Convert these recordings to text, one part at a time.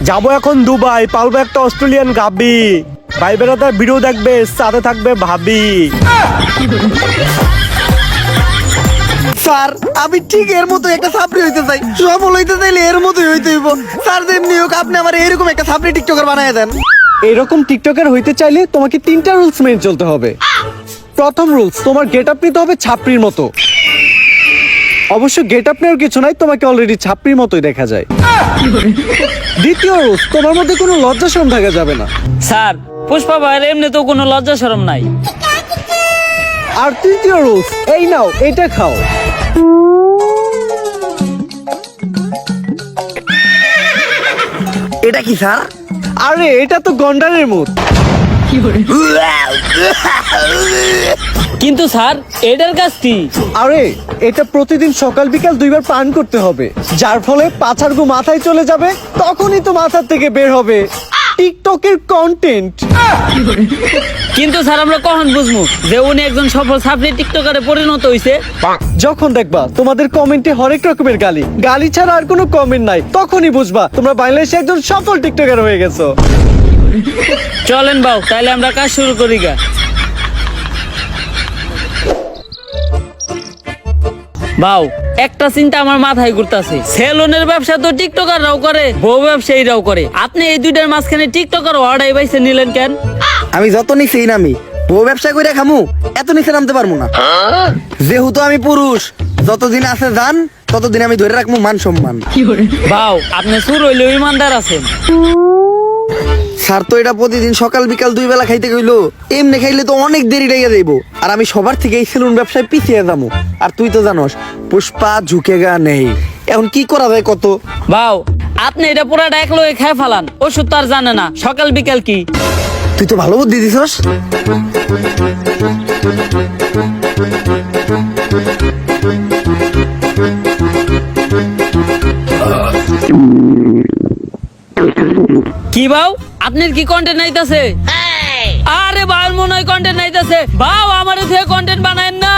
যাবো এখন দুবাই, পালবো একটা অস্ট্রেলিয়ান গাবি। ভাই বেড়াদার ভিডিও দেখবে, সাথে থাকবে ভাবি। স্যার আমি ঠিক এর মতো একটা সাপ্রি হইতে চাই, সফল হইতে চাইলে এর মতোই হইতে হইব। স্যার যেমনি হোক আপনি আমার এরকম একটা সাপ্রি টিকটকার বানায় দেন। এরকম টিকটকার হইতে চাইলে তোমাকে 3টা রুলস মেনে চলতে হবে। প্রথম রুলস, তোমার গেট আপ নিতে হবে ছাপড়ির মতো। অবশ্য গেট আপ নেওয়ার কিছু নাই, তোমাকে অলরেডি ছাপড়ির মতোই দেখা যায়। দ্বিতীয় রুলস, তোমার মধ্যে কোনো লজ্জা শরম থাকা যাবে না। স্যার পুষ্পা ভাইয়ের এমনি তো কোনো লজ্জা শরম নাই। আর তৃতীয় রুলস, এই নাও এটা খাও। এটা কি স্যার? আরে এটা তো গন্ডারের মুখ। কিন্তু স্যার এটার কাজ কি? আরে এটা প্রতিদিন সকাল বিকাল 2বার পান করতে হবে, যার ফলে পাছার গু মাথায় চলে যাবে, তখনই তো মাথার থেকে বের হবে টিকটকের কন্টেন্ট। কিন্তু স্যার আমরা কখন বুঝবো যে উনি একজন সফল সাপ্লি টিকটকারে পরিণত হইছে? যখন দেখবা তোমাদের কমেন্টে হরেক রকমের গালি, গালি ছাড়া আর কোনো কমেন্ট নাই, তখনই বুঝবা তোমরা বাংলাদেশে একজন সফল টিকটকার হয়ে গেছো। চলেন বাউ, তাইলে আমরা কাজ শুরু করি গা। বাউ, একটা চিন্তা আমার মাথায় ঘুরতাছে, সেলুনের ব্যবসা তো টিকটকাররাও করে, বউ ব্যবসায়ীরাও করে, আপনি এই দুইটার মাঝখানে টিকটকার অর্ডার বাইছে নিলেন কেন? আমি যত নিচেই নামি, বউ ব্যবসা করে খামু, এত নিচে নামতে পারবো না। যেহেতু আমি পুরুষ, যতদিন আছে যান ততদিন আমি ধরে রাখবো মান সম্মান। বাউ, আপনি সুর হইলেও ইমানদার আছেন। স্যার তো এটা প্রতিদিন সকাল বিকাল 2 বেলা খাইতে কইলো, এমনি খাইলে তো অনেক দেরি লেগে যাইবো, আর আমি সবার থেকে এই সেলুন ব্যবসায় পিছিয়ে যাবো। আর তুই তো জানোস পুষ্পা ঝুঁকেগা নেই, এখন কি করা যায় কত? বাউ, আপনি এটা পুরাটা এক লোকে খেয়ে ফেলান, ওষুধ তো আর জানে না সকাল বিকাল কি। তুই তো ভালো বুদ্ধি দিছস। কি বাউ, আপনার কি কন্টেন্ট নাইতাছে? আরে বাউর মনে হয় কন্টেন্ট নাইতাছে। বাউ, আমার থেকে কন্টেন্ট বানায়েন না।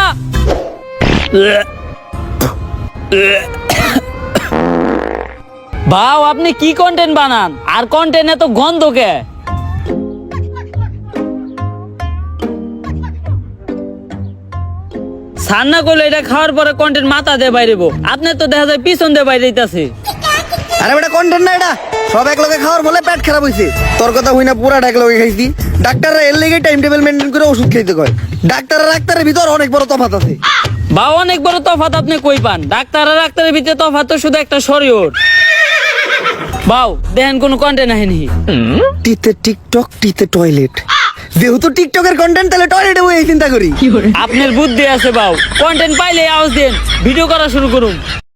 বাউ, আপনি কি কন্টেন্ট বানান, আর কন্টেন্ট এত গন্ধ কে? সান্না করলে এটা খাওয়ার পরে কন্টেন্ট মাথা দিয়ে বাইরেবো, আপনার তো দেখা যায় পিছন দিয়ে বাইরে দিতেছে। আরে বেটা কন্টেন্ট না, এটা সব এক লগে খাওয়ার বলে পেট খারাপ হইছে। তোর কথা হই না, পুরা এক লগে খাইছি। ডাক্তাররা এর লেগে টাইম টেবিল মেইনটেইন করে ওষুধ খাইতে কয়। ডাক্তারের ভিতর অনেক বড় তফাৎ আছে। বা অনেক বড় তফাৎ আপনি কই পান? ডাক্তার আর ডাক্তারের ভিতরে তফাৎ তো শুধু একটা শরীর। বাউ, দেখেন কোন কন্টেন্ট আহেনি। টিতে টিকটক, টিতে টয়লেট। যেহেতু টিকটকের কন্টেন্ট, তাহলে টয়লেটে বই চিন্তা করি। আপনার বুদ্ধি আছে বাউ, কন্টেন্ট পাইলে আওয়াজ দেন, ভিডিও করা শুরু করুন।